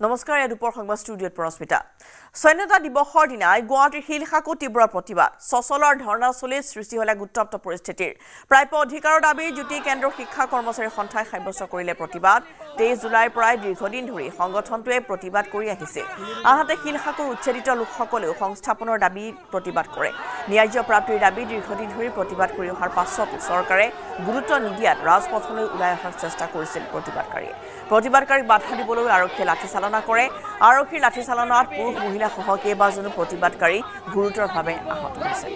নমস্কাৰ দুপৰ সংবাদ ষ্টুডিঅ'ত পৰস্মিতা স্বাধীনতা দিৱসৰ দিনাই গুৱাহাটীৰ শিলখাকু তীব্ৰ প্ৰতিবাদ সচলৰ ধৰ্ণা চলি সৃষ্টি হলে উত্তপ্ত পৰিস্থিতিৰ প্ৰাপ্য অধিকাৰৰ দাবী জ্যোতি কেন্দ্ৰৰ শিক্ষা কৰ্মচাৰী সন্থাই সাব্যস্ত কৰিলে প্ৰতিবাদ 23 জুলাইৰ পৰাই দীৰ্ঘদিন ধৰি সংগঠনটোৱে প্ৰতিবাদ কৰি আহিছিল আনহাতে শিলখাকুৰ উচ্ছেদিত লোকসকলেও সংস্থাপনৰ দাবী প্ৰতিবাদ কৰে ন্যায্য প্ৰাপ্তিৰ দাবী দীৰ্ঘদিন ধৰি প্ৰতিবাদ কৰি অহাৰ পাছতো চৰকাৰে গুৰুত্ব নিদিয়াত ৰাজপথলৈ ওলাই অহাৰ চেষ্টা কৰিছিল প্ৰতিবাদকাৰীক বাধা দিবলৈ আৰক্ষীয়ে লাঠিচালনা কৰে আৰক্ষীৰ লাঠিচালনাত পুৰুষ মহিলা সহ কেইবাজনো প্ৰতিবাদকাৰী গুৰুতৰভাৱে আহত হৈছে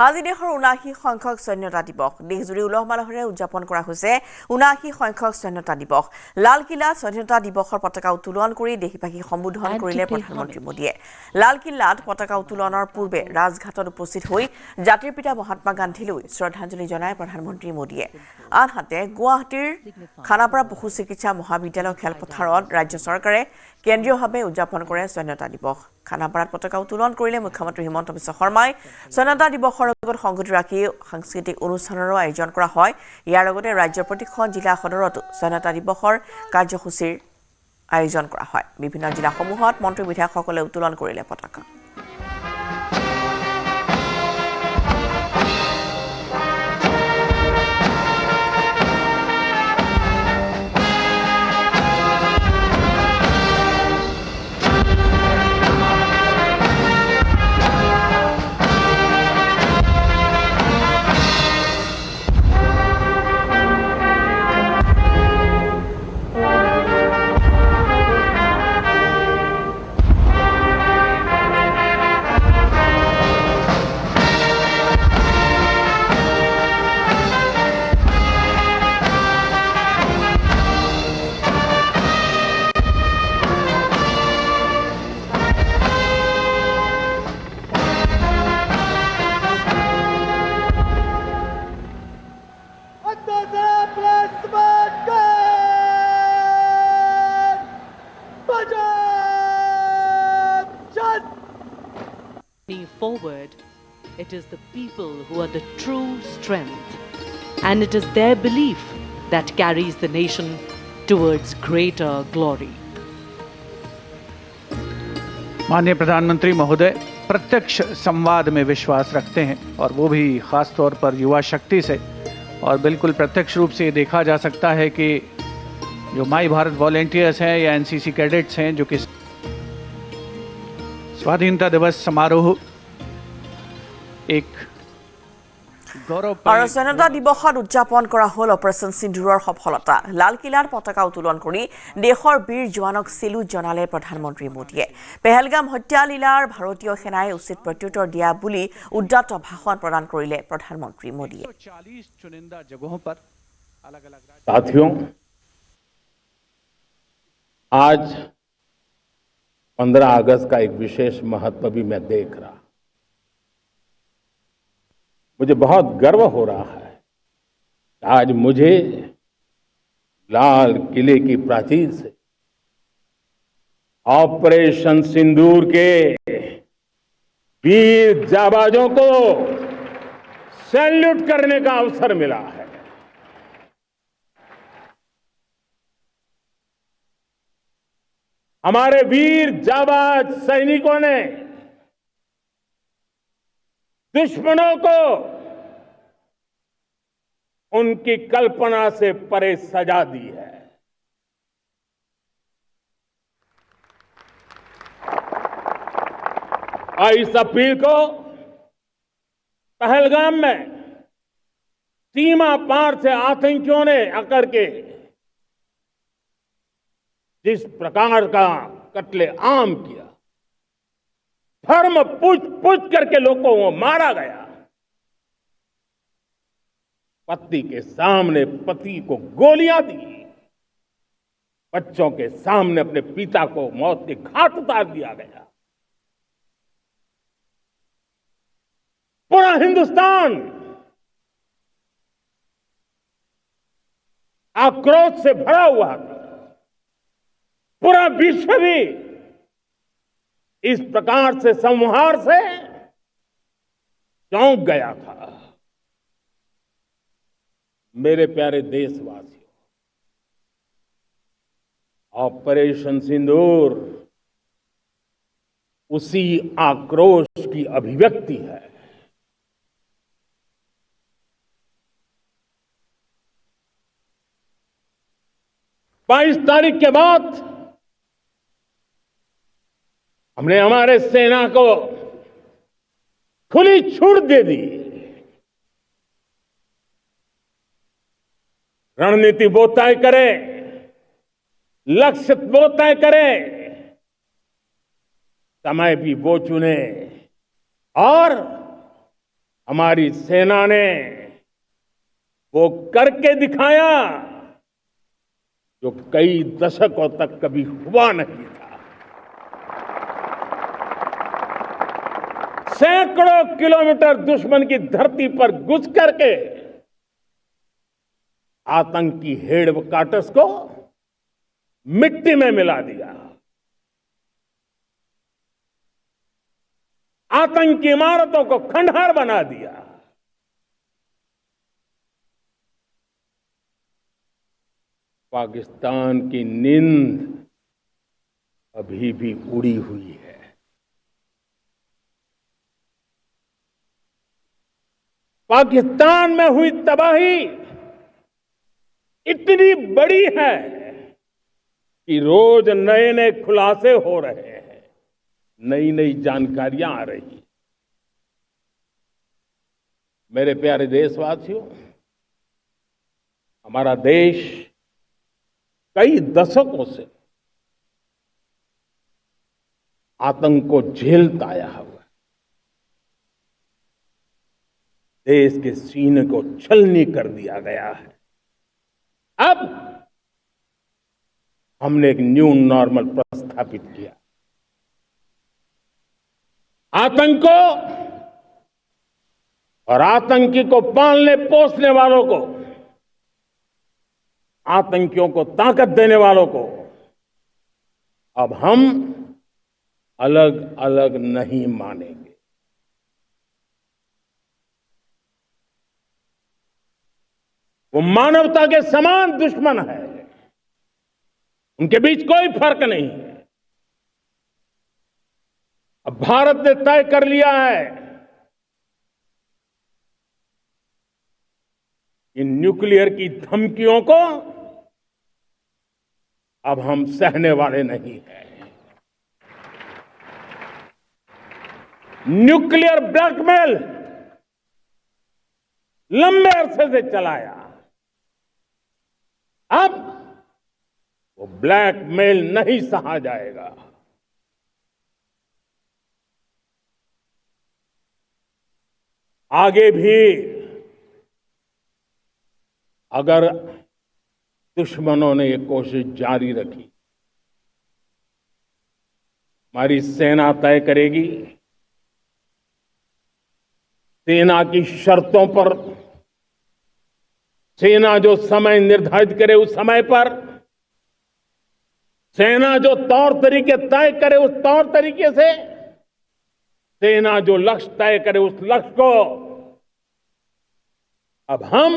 আজি দেশৰ ৭৯ সংখ্যক স্বাধীনতা দিৱস দেশজুৰি উলহ মালহেৰে উদযাপন কৰা হৈছে ৭৯ সংখ্যক স্বাধীনতা দিৱস লালকিল্লাত স্বাধীনতা দিৱসৰ পতাকা উত্তোলন কৰি দেশবাসীক সম্বোধন কৰিলে প্ৰধানমন্ত্ৰী মোদীয়ে লালকিল্লাত পতাকা উত্তোলনৰ পূৰ্বে ৰাজঘাটত উপস্থিত হৈ জাতিৰ পিতা মহাত্মা গান্ধীলৈ শ্ৰদ্ধাঞ্জলি জনায় প্ৰধানমন্ত্ৰী মোদীয়ে আনহাতে গুৱাহাটীৰ খানাপাৰা পশু চিকিৎসা মহাবিদ্যালয় খেলপথাৰত ৰাজ্য চৰকাৰে কেন্দ্ৰীয়ভাৱে উদযাপন কৰে স্বাধীনতা দিৱস খানাপাৰাত পতাকা উত্তোলন কৰিলে মুখ্যমন্ত্ৰী হিমন্ত বিশ্ব শৰ্মাই স্বাধীনতা দিৱসৰ লগত সংগতি ৰাখি সাংস্কৃতিক অনুষ্ঠানৰো আয়োজন কৰা হয় ইয়াৰ লগতে ৰাজ্যৰ প্ৰতিখন জিলা সদৰতো স্বাধীনতা দিৱসৰ কাৰ্যসূচীৰ আয়োজন কৰা হয় বিভিন্ন জিলাসমূহত মন্ত্ৰী বিধায়কসকলে উত্তোলন কৰিলে পতাকা Forward, it is the people who are the true strength, and it is their belief that carries the nation towards greater glory. माननीय प्रधानमंत्री महोदय प्रत्यक्ष संवाद में विश्वास रखते हैं और वो भी खास तौर पर युवा शक्ति से और बिल्कुल प्रत्यक्ष रूप से ये देखा जा सकता है कि जो माई भारत वॉलेंटियर्स हैं या एनसीसी कैडेट्स हैं जो कि स्वाधीनता दिवस समारोह एक আৰু স্বাধীনতা দিৱসত উদযাপন কৰা হ'ল অপাৰেশ্যন সিন্দুৰৰ সফলতা লালকিল্লাৰ পতাকা উত্তোলন কৰি দেশৰ বীৰ জোৱানক চেলুট জনালে প্ৰধানমন্ত্ৰী মোদীয়ে পেহেলগাম হত্যালীলাৰ ভাৰতীয় সেনাই উচিত প্ৰত্যুত্তৰ দিয়া বুলি উদ্যত ভাষণ প্ৰদান কৰিলে প্ৰধানমন্ত্ৰী মোদীয়ে साथियों आज 15 अगस्त का एक विशेष महत्व भी मैं देख रहा मुझे बहुत गर्व हो रहा है। आज मुझे लाल किले की प्राचीर से ऑपरेशन सिंदूर के वीर जाबाजों को सैल्यूट करने का अवसर मिला है। हमारे वीर जाबाज सैनिकों ने दुश्मनों को उनकी कल्पना से परे सजा दी है। 22 अप्रैल को पहलगाम में सीमा पार से आतंकियों ने आकर के जिस प्रकार का कत्ले आम किया, धर्म पूछ करके लोगों को मारा गया। पत्नी के सामने पति को गोलियां दी, बच्चों के सामने अपने पिता को मौत के घाट उतार दिया गया। पूरा हिंदुस्तान आक्रोश से भरा हुआ था। पूरा विश्व भी इस प्रकार से संहार से चौंक गया था। मेरे प्यारे देशवासियों, ऑपरेशन सिंदूर उसी आक्रोश की अभिव्यक्ति है। बाईस तारीख के बाद हमने हमारे सेना को खुली छूट दे दी। रणनीति वो तय करे, लक्ष्य वो तय करे, समय भी वो चुने, और हमारी सेना ने वो करके दिखाया जो कई दशकों तक कभी हुआ नहीं था। सैकड़ों किलोमीटर दुश्मन की धरती पर घुस करके आतंकी हेडक्वार्टर्स को मिट्टी में मिला दिया। आतंकी इमारतों को खंडहर बना दिया। पाकिस्तान की नींद अभी भी उड़ी हुई है। पाकिस्तान में हुई तबाही इतनी बड़ी है कि रोज नए नए खुलासे हो रहे हैं, नई नई जानकारियां आ रही हैं। मेरे प्यारे देशवासियों, हमारा देश कई दशकों से आतंक को झेलता आया हुआ है। देश के सीने को छलनी कर दिया गया है। अब हमने एक न्यू नॉर्मल प्रस्थापित किया। आतंक को और आतंकी को पालने पोसने वालों को, आतंकियों को ताकत देने वालों को अब हम अलग अलग नहीं मानेंगे। वो मानवता के समान दुश्मन है, उनके बीच कोई फर्क नहीं है। अब भारत ने तय कर लिया है कि न्यूक्लियर की धमकियों को अब हम सहने वाले नहीं हैं। न्यूक्लियर ब्लैकमेल लंबे अरसे से चलाया, अब वो ब्लैकमेल नहीं सहा जाएगा। आगे भी अगर दुश्मनों ने ये कोशिश जारी रखी, हमारी सेना तय करेगी, सेना की शर्तों पर, सेना जो समय निर्धारित करे उस समय पर, सेना जो तौर तरीके तय करे उस तौर तरीके से, सेना जो लक्ष्य तय करे उस लक्ष्य को अब हम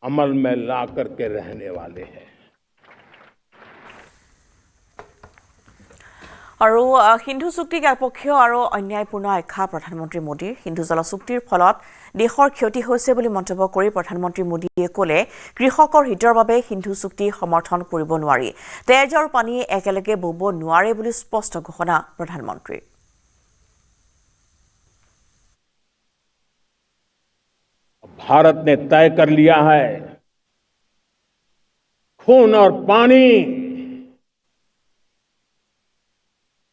अमल में ला करके रहने वाले हैं। আৰু সিন্ধু চুক্তিক একপক্ষীয় আৰু অন্যায়পূৰ্ণ আখ্যা প্ৰধানমন্ত্ৰী মোদীৰ। সিন্ধু জল চুক্তিৰ ফলত দেশৰ ক্ষতি হৈছে বুলি মন্তব্য কৰি প্ৰধানমন্ত্ৰী মোদীয়ে ক'লে, কৃষকৰ হিতৰ বাবে সিন্ধু চুক্তি সমৰ্থন কৰিব নোৱাৰি। তেজ আৰু পানী একেলগে বব নোৱাৰে বুলি স্পষ্ট ঘোষণা প্ৰধানমন্ত্ৰীৰ। भारत ने तय कर लिया है, खून और पानी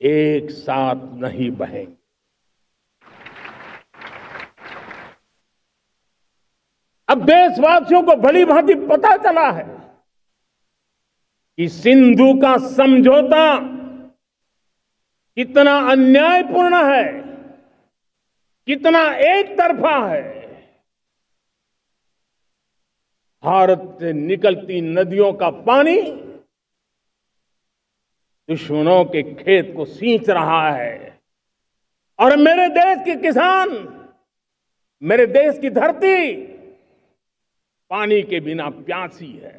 एक साथ नहीं बहेंगे। अब देशवासियों को भली भांति पता चला है कि सिंधु का समझौता कितना अन्यायपूर्ण है, कितना एक तरफा है। भारत से निकलती नदियों का पानी दुश्मनों के खेत को सींच रहा है और मेरे देश के किसान, मेरे देश की धरती पानी के बिना प्यासी है।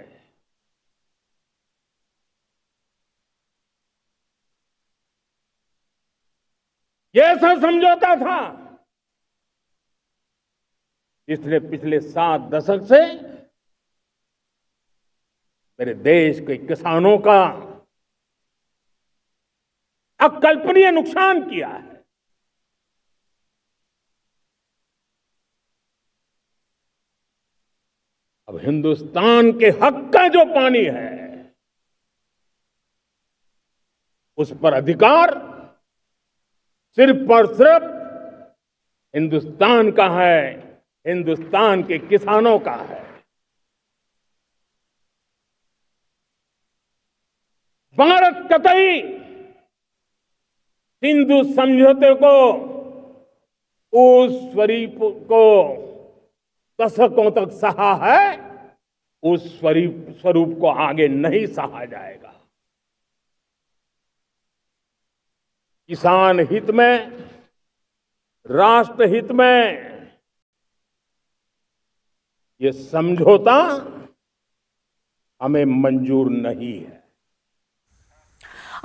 ये ऐसा समझौता था इसलिए पिछले 7 दशक से मेरे देश के किसानों का अकल्पनीय नुकसान किया है। अब हिंदुस्तान के हक का जो पानी है उस पर अधिकार सिर्फ और सिर्फ हिंदुस्तान का है, हिंदुस्तान के किसानों का है। भारत कतई सिंधु समझौते को, उस स्वरूप को दशकों तक सहा है, उस स्वरूप को आगे नहीं सहा जाएगा। किसान हित में, राष्ट्र हित में ये समझौता हमें मंजूर नहीं है।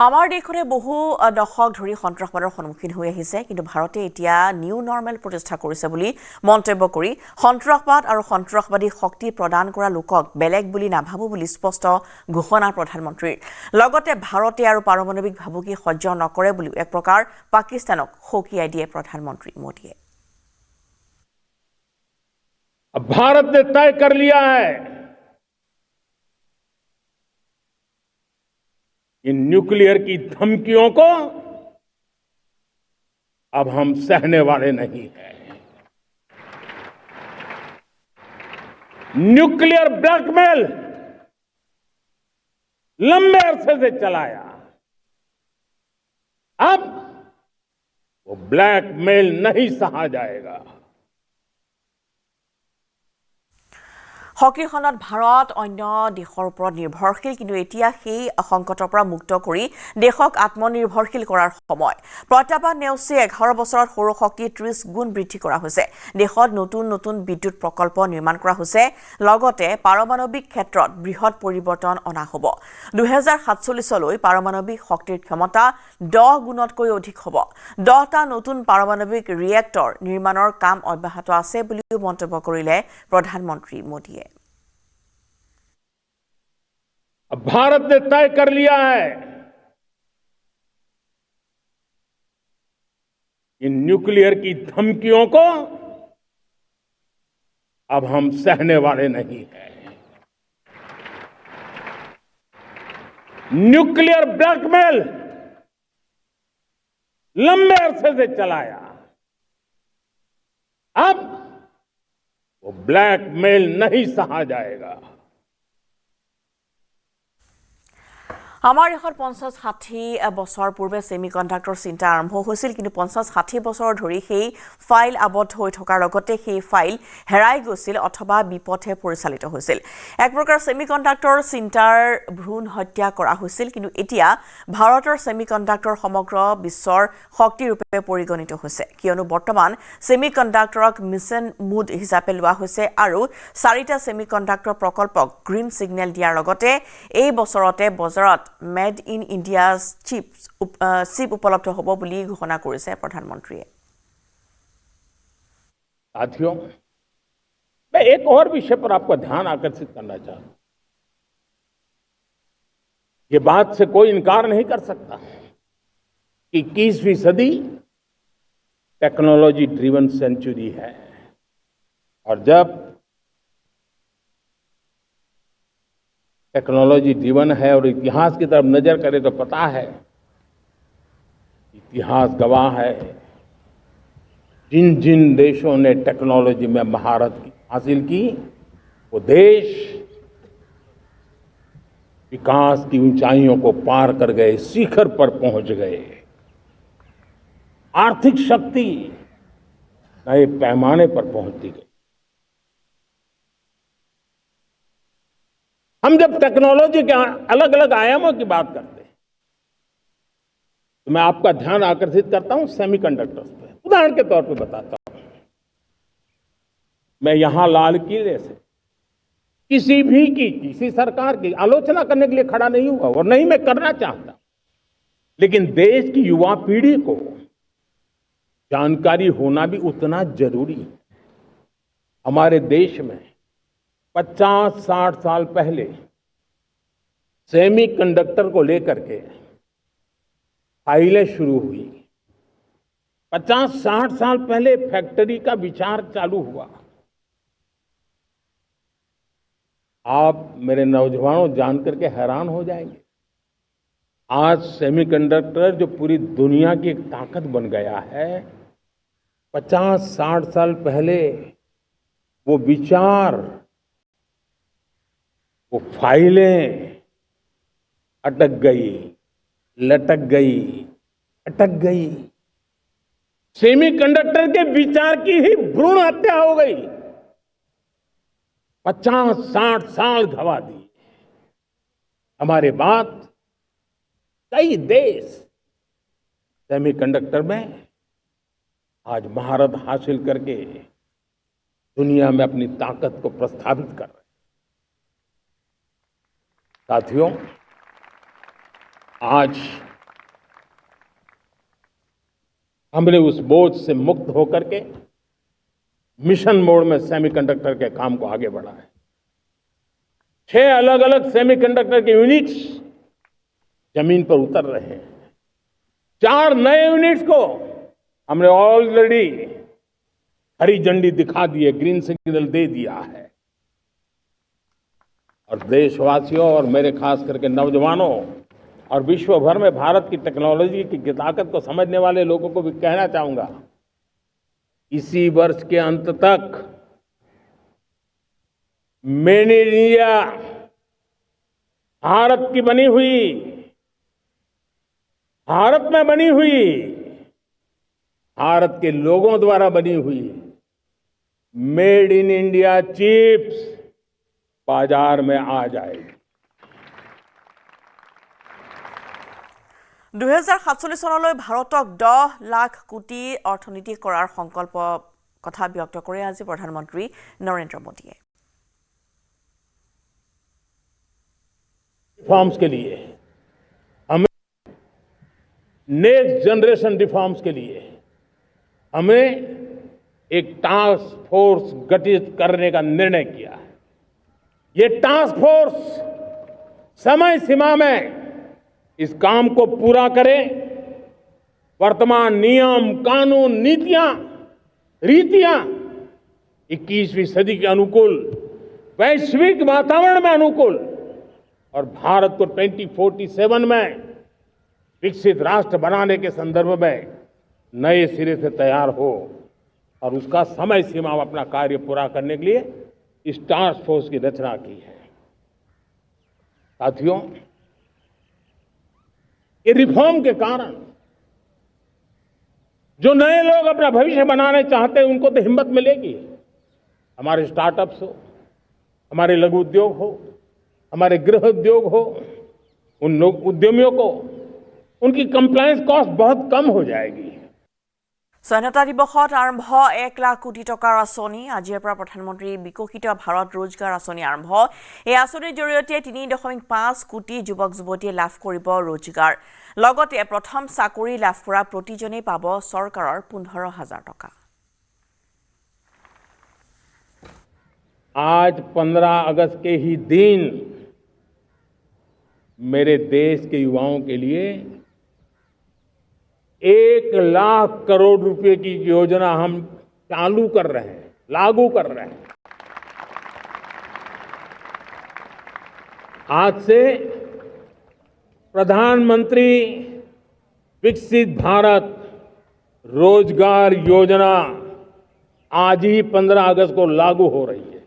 আমাৰ দেশখনে বহু দশক ধৰি সন্ত্ৰাসবাদৰ সন্মুখীন হৈ আহিছে, কিন্তু ভাৰতে এতিয়া নিউ নৰ্মেল প্ৰতিষ্ঠা কৰিছে বুলি মন্তব্য কৰি সন্ত্ৰাসবাদ আৰু সন্ত্ৰাসবাদী শক্তি প্ৰদান কৰা লোকক বেলেগ বুলি নাভাবো বুলি স্পষ্ট ঘোষণা প্ৰধানমন্ত্ৰীৰ। লগতে ভাৰতে আৰু পাৰমাণৱিক ভাবুকি সহ্য নকৰে বুলি এক প্ৰকাৰ পাকিস্তানক সকীয়াই দিয়ে প্ৰধানমন্ত্ৰী মোদীয়ে। अब भारत ने तय कर लिया है इन न्यूक्लियर की धमकियों को अब हम सहने वाले नहीं हैं। न्यूक्लियर ब्लैकमेल लंबे अरसे से चलाया, अब वो ब्लैकमेल नहीं सहा जाएगा। হকীৰ খণ্ডত ভাৰত অন্য দেশৰ ওপৰত নিৰ্ভৰশীল, কিন্তু এতিয়া সেই সংকটৰ পৰা মুক্ত কৰি দেশক আত্মনিৰ্ভৰশীল কৰাৰ সময়। প্ৰত্যাহ্বান নেওচি 11 বছৰত সৌৰশক্তি 30 গুণ বৃদ্ধি কৰা হৈছে। দেশত নতুন নতুন বিদ্যুৎ প্ৰকল্প নিৰ্মাণ কৰা হৈছে, লগতে পাৰমাণৱিক ক্ষেত্ৰত বৃহৎ পৰিৱৰ্তন অনা হ'ব। 2047লৈ পাৰমাণৱিক শক্তিৰ ক্ষমতা 10 গুণতকৈ অধিক হ'ব। 10টা নতুন পাৰমাণৱিক ৰিয়েক্টৰ নিৰ্মাণৰ কাম অব্যাহত আছে বুলিও মন্তব্য কৰিলে প্ৰধানমন্ত্ৰী মোদীয়ে। अब भारत ने तय कर लिया है इन न्यूक्लियर की धमकियों को अब हम सहने वाले नहीं हैं। न्यूक्लियर ब्लैकमेल लंबे अरसे से चलाया, अब वो ब्लैकमेल नहीं सहा जाएगा। আমাৰ দেশত 50-60 বছৰ পূৰ্বে সেমিকন্ডাক্টৰ চিন্তা আৰম্ভ হৈছিল, কিন্তু 50-60 বছৰ ধৰি সেই ফাইল আবদ্ধ হৈ থকাৰ লগতে সেই ফাইল হেৰাই গৈছিল অথবা বিপথে পৰিচালিত হৈছিল। এক প্ৰকাৰ সেমিকন্ডাক্টৰ চিন্তাৰ ভ্ৰূণ হত্যা কৰা হৈছিল, কিন্তু এতিয়া ভাৰতৰ সেমিকন্ডাক্টৰ সমগ্ৰ বিশ্বৰ শক্তি ৰূপে পৰিগণিত হৈছে, কিয়নো বৰ্তমান সেমিকন্ডাক্টৰক মিছন মুড হিচাপে লোৱা হৈছে আৰু 4টা সেমিকন্ডাক্টৰ প্ৰকল্পক গ্ৰীণ সিগনেল দিয়াৰ লগতে এই বছৰতে বজাৰত মেড ইন ইণ্ডিয়া চিপ উপলব্ধ হ'ব বুলি ঘোষণা কৰিছে প্ৰধানমন্ত্ৰীয়ে। साथियों, मैं एक और विषय पर आपका ध्यान आकर्षित करना चाहता हूं। ये बात से कोई इनकार नहीं कर सकता कि 21वीं सदी टेक्नोलॉजी ड्रिवन सेंचुरी है, और जब टेक्नोलॉजी ड्रिवन है और इतिहास की तरफ नजर करें तो पता है, इतिहास गवाह है, जिन जिन देशों ने टेक्नोलॉजी में महारत हासिल की वो देश विकास की ऊंचाइयों को पार कर गए, शिखर पर पहुंच गए। आर्थिक शक्ति नए पैमाने पर पहुंचती गई। हम जब टेक्नोलॉजी के अलग अलग आयामों की बात करते हैं तो मैं आपका ध्यान आकर्षित करता हूं सेमीकंडक्टर्स पे। उदाहरण के तौर पे बताता हूं, मैं यहां लाल किले से किसी सरकार की आलोचना करने के लिए खड़ा नहीं हुआ और नहीं मैं करना चाहता, लेकिन देश की युवा पीढ़ी को जानकारी होना भी उतना जरूरी है। हमारे देश में 50-60 साल पहले सेमीकंडक्टर को लेकर के फाइलें शुरू हुई। 50-60 साल पहले फैक्ट्री का विचार चालू हुआ। आप मेरे नौजवानों जानकर के हैरान हो जाएंगे, आज सेमीकंडक्टर जो पूरी दुनिया की एक ताकत बन गया है, 50-60 साल पहले वो विचार, वो फाइलें अटक गई, लटक गई, अटक गई। सेमीकंडक्टर के विचार की ही भ्रूण हत्या हो गई। 50-60 साल गवा दी। हमारे बाद कई देश सेमीकंडक्टर में आज महारत हासिल करके दुनिया में अपनी ताकत को प्रस्थापित कर रहे हैं। साथियों, आज हमने उस बोझ से मुक्त होकर के मिशन मोड में सेमीकंडक्टर के काम को आगे बढ़ा है। 6 अलग अलग सेमीकंडक्टर के यूनिट्स जमीन पर उतर रहे हैं। 4 नए यूनिट्स को हमने ऑलरेडी हरी झंडी दिखा दी है, ग्रीन सिग्नल दे दिया है। और देशवासियों और मेरे खास करके नौजवानों और विश्व भर में भारत की टेक्नोलॉजी की ताकत को समझने वाले लोगों को भी कहना चाहूंगा, इसी वर्ष के अंत तक मेड इन इंडिया, भारत की बनी हुई, भारत में बनी हुई, भारत के लोगों द्वारा बनी हुई मेड इन इंडिया चिप्स बाजार में आ जाएगी। 2047 চনলৈ ভাৰতক 10 লাখ কোটি অৰ্থনীতি কৰাৰ সংকল্প কথা ব্যক্ত কৰে আজি প্ৰধানমন্ত্ৰী নৰেন্দ্ৰ মোদীয়ে। रिफॉर्म्स के लिए हमें नेक्स्ट जनरेशन रिफॉर्म्स के लिए हमें एक टास्क फोर्स गठित करने का निर्णय किया है। ये टास्क फोर्स समय सीमा में इस काम को पूरा करे, वर्तमान नियम, कानून, नीतियां, रीतियां 21वीं सदी के अनुकूल, वैश्विक वातावरण में अनुकूल और भारत को 2047 में विकसित राष्ट्र बनाने के संदर्भ में नए सिरे से तैयार हो और उसका समय सीमा में अपना कार्य पूरा करने के लिए इस टास्क फोर्स की रचना की है। साथियों, ये रिफॉर्म के कारण जो नए लोग अपना भविष्य बनाने चाहते हैं उनको तो हिम्मत मिलेगी। हमारे स्टार्टअप्स हो, हमारे लघु उद्योग हो, हमारे गृह उद्योग हो, उन लोग उद्यमियों को उनकी कंप्लायंस कॉस्ट बहुत कम हो जाएगी। স্বাধীনতা দিৱসত আৰম্ভ 1 লাখ কোটি টকাৰ আঁচনি আজিৰ পৰা প্ৰধানমন্ত্ৰী বিকশিত ভাৰত ৰোজগাৰ আঁচনি আৰম্ভ। এই আঁচনিৰ জৰিয়তে 3.5 কোটি যুৱক যুৱতীয়ে লাভ কৰিব ৰোজগাৰ। লগতে প্ৰথম চাকৰি লাভ কৰা প্ৰতিজনেই পাব চৰকাৰৰ 15,000 টকা। आज 15 अगस्त के ही दिन मेरे देश के युवाओं के लिए 1 लाख करोड़ रुपए की योजना हम चालू कर रहे हैं, लागू कर रहे हैं। आज से प्रधानमंत्री विकसित भारत रोजगार योजना आज ही 15 अगस्त को लागू हो रही है।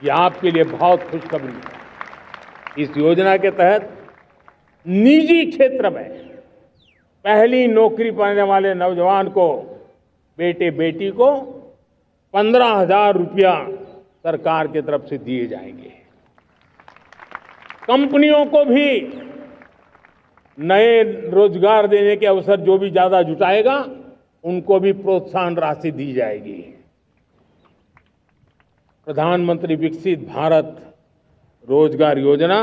ये आपके लिए बहुत खुशखबरी है। इस योजना के तहत निजी क्षेत्र में पहली नौकरी पाने वाले नौजवान को, बेटे बेटी को 15,000 रुपया सरकार की तरफ से दिए जाएंगे। कंपनियों को भी नए रोजगार देने के अवसर जो भी ज्यादा जुटाएगा उनको भी प्रोत्साहन राशि दी जाएगी। प्रधानमंत्री विकसित भारत रोजगार योजना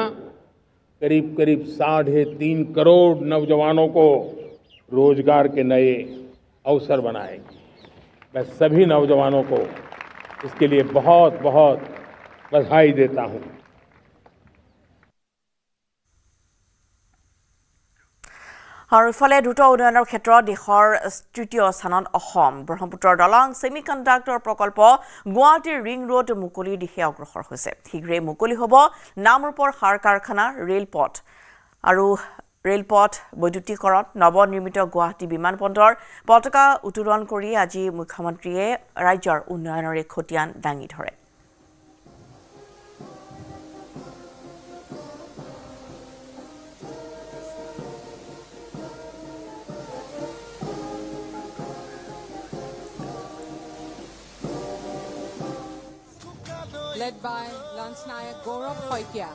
करीब 3.5 करोड़ नौजवानों को रोजगार के नए अवसर बनाएगी। मैं सभी नौजवानों को इसके लिए बहुत बहुत बधाई देता हूं। আৰু ইফালে দ্ৰুত উন্নয়নৰ ক্ষেত্ৰত দেশৰ তৃতীয় স্থানত অসম। ব্ৰহ্মপুত্ৰৰ দলং ছেমি কণ্ডাক্টৰ প্ৰকল্প গুৱাহাটীৰ ৰিং ৰোড মুকলিৰ দিশে অগ্ৰসৰ হৈছে। শীঘ্ৰেই মুকলি হ'ব নামৰূপৰ সাৰ কাৰখানা, ৰেলপথ আৰু ৰেলপথ বৈদ্যুতিকৰণ, নৱনিৰ্মিত গুৱাহাটী বিমানবন্দৰ পতাকা উত্তোলন কৰি আজি মুখ্যমন্ত্ৰীয়ে ৰাজ্যৰ উন্নয়নৰ খতিয়ান দাঙি ধৰে। Led by Lance Nayak Gaurav Khoikia.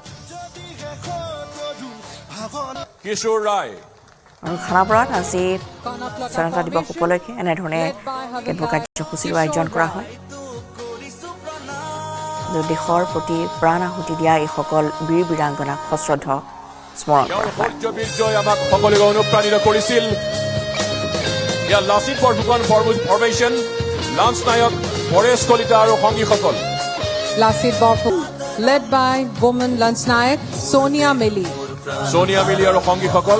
Kishore Rai. আৰু খানাপাৰাত আজি স্বাধীনতা দিৱস উপলক্ষে এনেধৰণে কেতবোৰ কাৰ্যসূচীৰ আয়োজন কৰা হয়। দেশৰ প্ৰতি প্ৰাণ আহুতি দিয়া এইসকল বীৰ বীৰাংগনাক সশ্ৰদ্ধ স্মৰণ কৰা হয়। আমাক সকলোকে অনুপ্ৰাণিত কৰিছিল। ইয়াৰ লাচিত বৰফুকন ফৰ্মেশ্যন, লান্স নায়ক, পৰেশ কলিতা আৰু সংগীসকল। Lasit Borfuk, led by woman Lance Nayak, Sonia Mili. Sonia Mili আৰু সংগীসকল।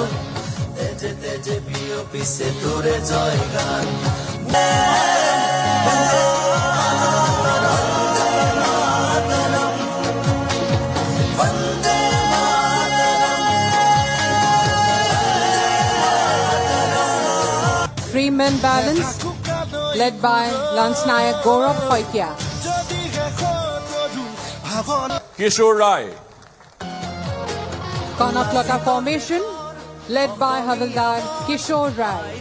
Freeman Balance, led by Lance Nayak Gaurav Khoikia. Kishore Rai. Kanaklata Formation, led by Havildar Kishore Rai.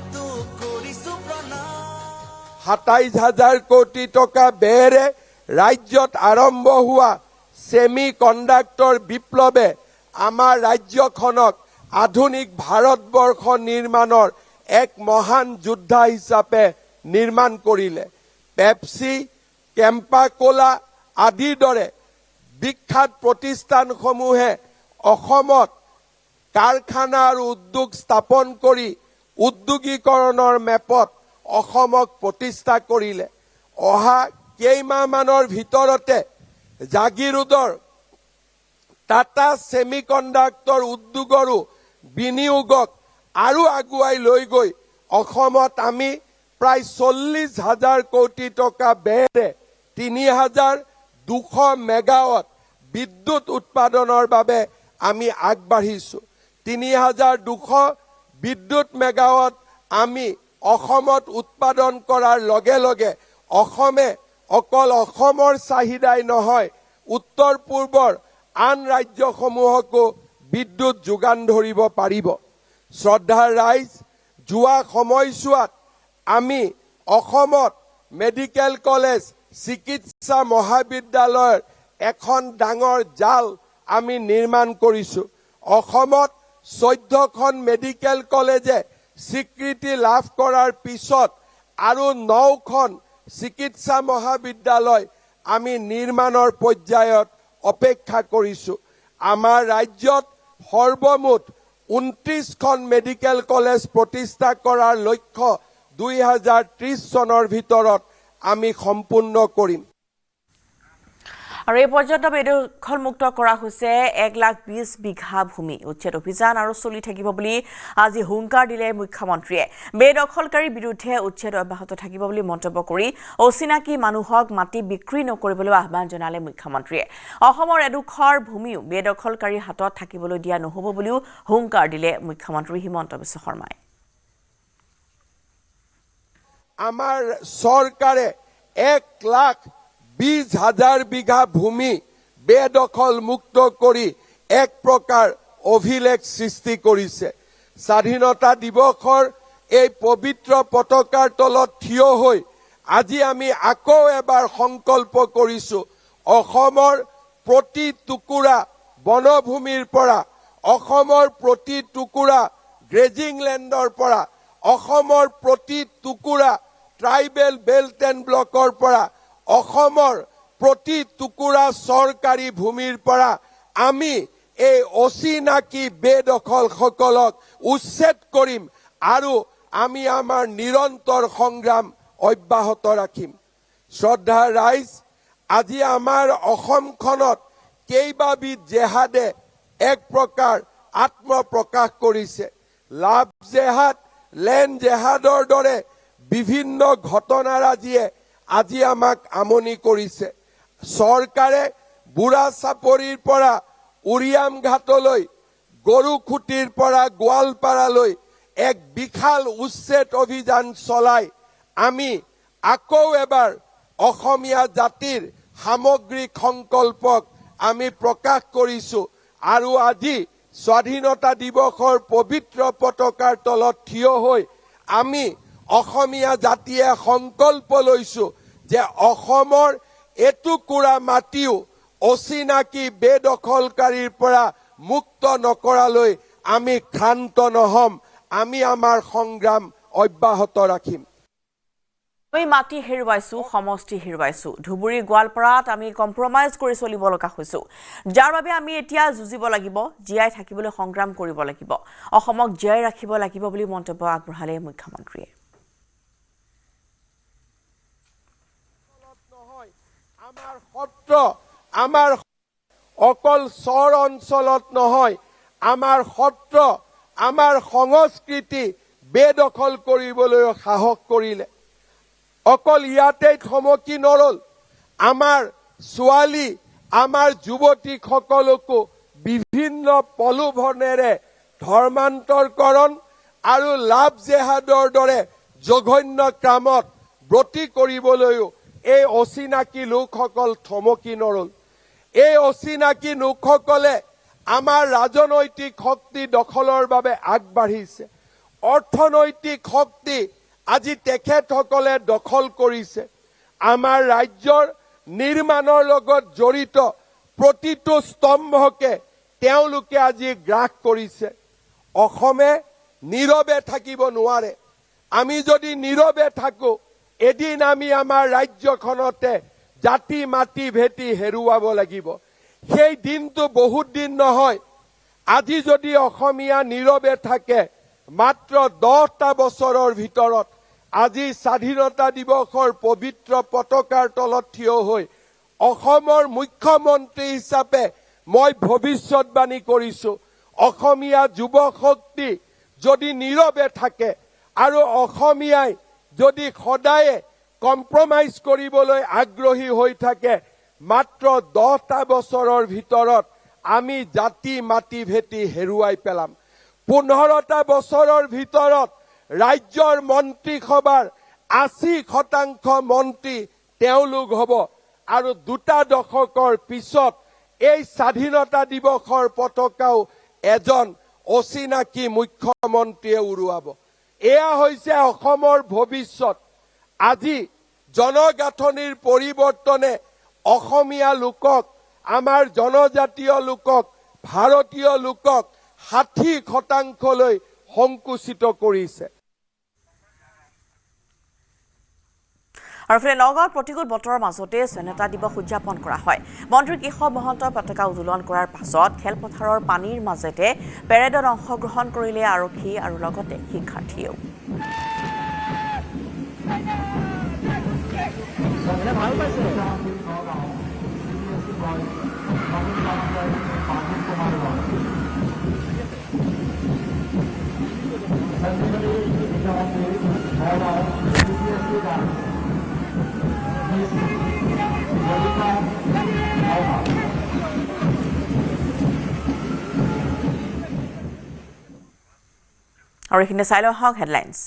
27,000 কোটি টকা ব্যয়েৰে ৰাজ্যত আৰম্ভ হোৱা ছেমি কণ্ডাক্টৰ বিপ্লৱে আমাৰ ৰাজ্যখনক আধুনিক ভাৰতবৰ্ষ নিৰ্মাণৰ এক মহান যোদ্ধা হিচাপে নিৰ্মাণ কৰিলে। পেপচি, কেম্পা কোলা আদিৰ দৰে বিখ্যাত প্ৰতিষ্ঠানসমূহে অসমত কাৰখানা আৰু উদ্যোগ স্থাপন কৰি উদ্যোগীকৰণৰ মেপত অসমক প্ৰতিষ্ঠা কৰিলে। অহা কেইমাহমানৰ ভিতৰতে জাগিৰোডৰ টাটা ছেমি কণ্ডাক্টৰ উদ্যোগৰো বিনিয়োগক আৰু আগুৱাই লৈ গৈ অসমত আমি প্ৰায় 40,000 কোটি টকা ব্যয়েৰে 3,200 মেগাৱাট বিদ্যুৎ উৎপাদনৰ বাবে আমি আগবাঢ়িছো। 3,200 বিদ্যুৎ মেগাৱাট আমি অসমত উৎপাদন কৰাৰ লগে লগে অসমে অকল অসমৰ চাহিদাই নহয়, উত্তৰ পূৰ্বৰ আন ৰাজ্যসমূহকো বিদ্যুৎ যোগান ধৰিব পাৰিব। শ্ৰদ্ধাৰ ৰাইজ, যোৱা সময়ছোৱাত আমি অসমত মেডিকেল কলেজ, চিকিৎসা মহাবিদ্যালয়ৰ এখন ডাঙৰ জাল আমি নিৰ্মাণ কৰিছোঁ। অসমত 14খন মেডিকেল কলেজে স্বীকৃতি লাভ কৰাৰ পিছত আৰু 9খন চিকিৎসা মহাবিদ্যালয় আমি নিৰ্মাণৰ পৰ্যায়ত অপেক্ষা কৰিছোঁ। আমাৰ ৰাজ্যত সৰ্বমুঠ 29খন মেডিকেল কলেজ প্ৰতিষ্ঠা কৰাৰ লক্ষ্য 2030 চনৰ ভিতৰত আমি সম্পূৰ্ণ কৰিম। আৰু এই পৰ্যন্ত বেদখলমুক্ত কৰা হৈছে 1,20,000 বিঘা ভূমি। উচ্ছেদ অভিযান আৰু চলি থাকিব বুলি আজি হুংকাৰ দিলে মুখ্যমন্ত্ৰীয়ে। বেদখলকাৰীৰ বিৰুদ্ধে উচ্ছেদ অব্যাহত থাকিব বুলি মন্তব্য কৰি অচিনাকি মানুহক মাটি বিক্ৰী নকৰিবলৈ আহ্বান জনালে মুখ্যমন্ত্ৰীয়ে। অসমৰ এডোখৰ ভূমিও বেদখলকাৰীৰ হাতত থাকিবলৈ দিয়া নহ'ব বুলিও হুংকাৰ দিলে মুখ্যমন্ত্ৰী হিমন্ত বিশ্ব শৰ্মাই। আমাৰ চৰকাৰে 1,20,000 বিঘা ভূমি বেদখল মুক্ত কৰি এক প্ৰকাৰ অভিলেখ সৃষ্টি কৰিছে। স্বাধীনতা দিৱসৰ এই পবিত্ৰ পতাকাৰ তলত থিয় হৈ আজি আমি আকৌ এবাৰ সংকল্প কৰিছোঁ, অসমৰ প্ৰতি টুকুৰা বনভূমিৰ পৰা, অসমৰ প্ৰতি টুকুৰা গ্ৰেজিং লেণ্ডৰ পৰা, অসমৰ প্ৰতি টুকুৰা ট্ৰাইবেল বেল্ট এণ্ড ব্লকৰ পৰা, অসমৰ প্ৰতি টুকুৰা চৰকাৰী ভূমিৰ পৰা আমি এই অচিনাকি বেদখলসকলক উচ্ছেদ কৰিম আৰু আমি আমাৰ নিৰন্তৰ সংগ্ৰাম অব্যাহত ৰাখিম। শ্ৰদ্ধাৰ ৰাইজ, আজি আমাৰ অসমখনত কেইবাবিধ জেহাদে এক প্ৰকাৰ আত্মপ্ৰকাশ কৰিছে। লাভ জেহাদ, লেণ্ড জেহাদৰ দৰে বিভিন্ন ঘটনাৰাজিয়ে আজি আমাক আমনি কৰিছে। চৰকাৰে বুঢ়া চাপৰিৰ পৰা উৰিয়াম ঘাটলৈ, গৰুখুটিৰ পৰা গোৱালপাৰালৈ এক বিশাল উচ্ছেদ অভিযান চলাই আমি আকৌ এবাৰ অসমীয়া জাতিৰ সামগ্ৰিক সংকল্পক আমি প্ৰকাশ কৰিছোঁ আৰু আজি স্বাধীনতা দিৱসৰ পবিত্ৰ পতাকাৰ তলত থিয় হৈ আমি অসমীয়া জাতিয়ে সংকল্প লৈছোঁ যে অসমৰ এটুকুৰা মাটিও অচিনাকি বেদখলকাৰীৰ পৰা মুক্ত নকৰালৈ আমি ক্ষান্ত নহ'ম, আমি আমাৰ সংগ্ৰাম অব্যাহত ৰাখিম। আমি মাটি হেৰুৱাইছো, সমষ্টি হেৰুৱাইছো। ধুবুৰী গোৱালপাৰাত আমি কম্প্ৰমাইজ কৰি চলিব লগা হৈছো, যাৰ বাবে আমি এতিয়া যুঁজিব লাগিব, জীয়াই থাকিবলৈ সংগ্ৰাম কৰিব লাগিব, অসমক জীয়াই ৰাখিব লাগিব বুলি মন্তব্য আগবঢ়ালে মুখ্যমন্ত্ৰীয়ে। আমাৰ সত্ৰ, আমাৰ অকল চৰ অঞ্চলত নহয়, আমাৰ সত্ৰ, আমাৰ সংস্কৃতি বেদখল কৰিবলৈ সাহস কৰিলে। অকল ইয়াতেই থমকি নৰল, আমাৰ ছোৱালী, আমাৰ যুৱতীসকলকো বিভিন্ন প্ৰলোভনেৰে ধৰ্মান্তৰকৰণ আৰু লাভ জেহাদৰ দৰে জঘন্য কামত ব্ৰতী কৰিবলৈও এই অচিনাকি লোকসকল থমকি নৰল। এই অচিনাকি লোকসকলে আমাৰ ৰাজনৈতিক শক্তি দখলৰ বাবে আগবাঢ়িছে, অৰ্থনৈতিক শক্তি আজি তেখেতসকলে দখল কৰিছে। আমাৰ ৰাজ্যৰ নিৰ্মাণৰ লগত জড়িত প্ৰতিটো স্তম্ভকে তেওঁলোকে আজি গ্ৰাস কৰিছে। অসমে নীৰৱে থাকিব নোৱাৰে। আমি যদি নীৰৱে থাকো, এদিন আমি আমাৰ ৰাজ্যখনতে জাতি মাটি ভেটি হেৰুৱাব লাগিব। সেই দিনটো বহুত দিন নহয়। আজি যদি অসমীয়া নীৰৱে থাকে, মাত্ৰ 10টা বছৰৰ ভিতৰত আজি স্বাধীনতা দিৱসৰ পবিত্ৰ পতাকাৰ তলত থিয় হৈ অসমৰ মুখ্যমন্ত্ৰী হিচাপে মই ভৱিষ্যতবাণী কৰিছোঁ, অসমীয়া যুৱ শক্তি যদি নীৰৱে থাকে আৰু অসমীয়াই যদি সদায়ে কম্প্ৰমাইজ কৰিবলৈ আগ্ৰহী হৈ থাকে, মাত্ৰ 10টা বছৰৰ ভিতৰত আমি জাতি মাটি ভেটি হেৰুৱাই পেলাম। 15টা বছৰৰ ভিতৰত ৰাজ্যৰ মন্ত্ৰীসভাৰ 80% মন্ত্ৰী তেওঁলোক হ'ব আৰু 2টা দশকৰ পিছত এই স্বাধীনতা দিৱসৰ পতাকাও এজন অচিনাকি মুখ্যমন্ত্ৰীয়ে উৰুৱাব। এয়া হৈছে অসমৰ ভৱিষ্যত। আজি জনগাঁথনিৰ পৰিৱৰ্তনে অসমীয়া লোকক, আমাৰ জনজাতীয় লোকক, ভাৰতীয় লোকক 60% সংকুচিত কৰিছে। আৰু ফলে নগাঁৱত প্ৰতিকূল বতৰৰ মাজতে স্বাধীনতা দিৱস উদযাপন কৰা হয়। মন্ত্ৰী কেশৱ মহন্তই পতাকা উত্তোলন কৰাৰ পাছত খেলপথাৰৰ পানীৰ মাজতে পেৰেডত অংশগ্ৰহণ কৰিলে আৰক্ষী আৰু লগতে শিক্ষাৰ্থীয়েও। আৰু এইখিনি চাই লওঁ হেডলাইনছ।